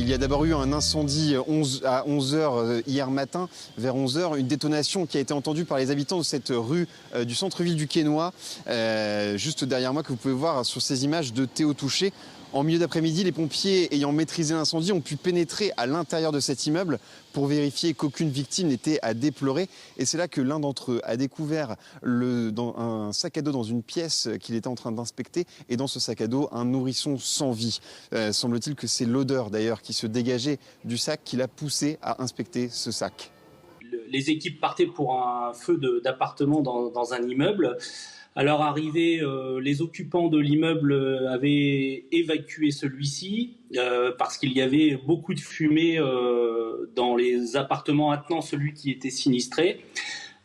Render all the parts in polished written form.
Il y a d'abord eu un incendie à 11h hier matin, vers 11h, une détonation qui a été entendue par les habitants de cette rue du centre-ville du Quesnoy, juste derrière moi, que vous pouvez voir sur ces images de Théo Touché. En milieu d'après-midi, les pompiers ayant maîtrisé l'incendie ont pu pénétrer à l'intérieur de cet immeuble pour vérifier qu'aucune victime n'était à déplorer. Et c'est là que l'un d'entre eux a découvert un sac à dos dans une pièce qu'il était en train d'inspecter. Et dans ce sac à dos, un nourrisson sans vie. Semble-t-il que c'est l'odeur d'ailleurs qui se dégageait du sac qui l'a poussé à inspecter ce sac. Les équipes partaient pour un feu d'appartement dans un immeuble. À leur arrivée, les occupants de l'immeuble avaient évacué celui-ci parce qu'il y avait beaucoup de fumée dans les appartements attenant celui qui était sinistré.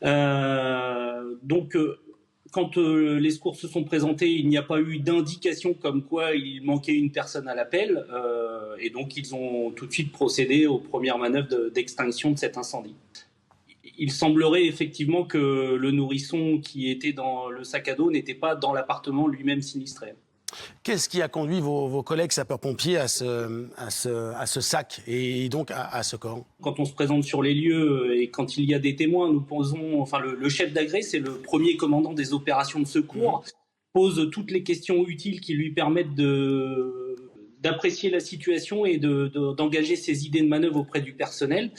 Donc, quand les secours se sont présentés, il n'y a pas eu d'indication comme quoi il manquait une personne à l'appel. Et donc, ils ont tout de suite procédé aux premières manœuvres d'extinction de cet incendie. Il semblerait effectivement que le nourrisson qui était dans le sac à dos n'était pas dans l'appartement lui-même sinistré. Qu'est-ce qui a conduit vos collègues sapeurs-pompiers à ce sac et donc à ce corps? Quand on se présente sur les lieux et quand il y a des témoins, nous posons, enfin le chef d'agré, c'est le premier commandant des opérations de secours, pose toutes les questions utiles qui lui permettent d'apprécier la situation et d'engager ses idées de manœuvre auprès du personnel.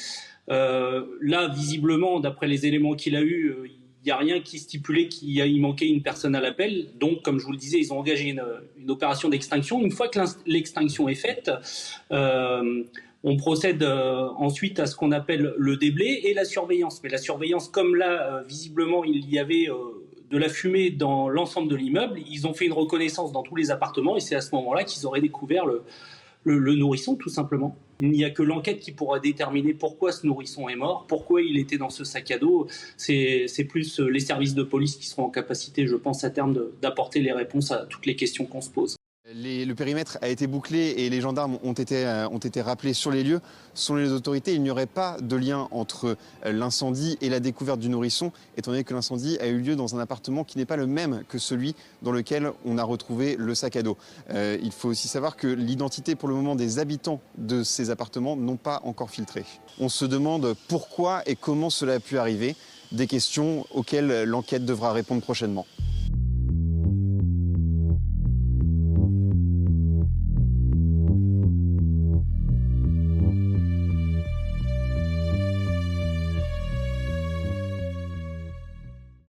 Là, visiblement, d'après les éléments qu'il a eus, il n'y a rien qui stipulait qu'il manquait une personne à l'appel. Donc, comme je vous le disais, ils ont engagé une opération d'extinction. Une fois que l'extinction est faite, on procède ensuite à ce qu'on appelle le déblai et la surveillance. Mais la surveillance, comme là, visiblement, il y avait de la fumée dans l'ensemble de l'immeuble, ils ont fait une reconnaissance dans tous les appartements et c'est à ce moment-là qu'ils auraient découvert le nourrisson, tout simplement. Il n'y a que l'enquête qui pourra déterminer pourquoi ce nourrisson est mort, pourquoi il était dans ce sac à dos. C'est plus les services de police qui seront en capacité, je pense, à terme d'apporter les réponses à toutes les questions qu'on se pose. Le périmètre a été bouclé et les gendarmes ont été rappelés sur les lieux. Selon les autorités, il n'y aurait pas de lien entre l'incendie et la découverte du nourrisson, étant donné que l'incendie a eu lieu dans un appartement qui n'est pas le même que celui dans lequel on a retrouvé le sac à dos. Il faut aussi savoir que l'identité pour le moment des habitants de ces appartements n'ont pas encore filtré. On se demande pourquoi et comment cela a pu arriver, des questions auxquelles l'enquête devra répondre prochainement.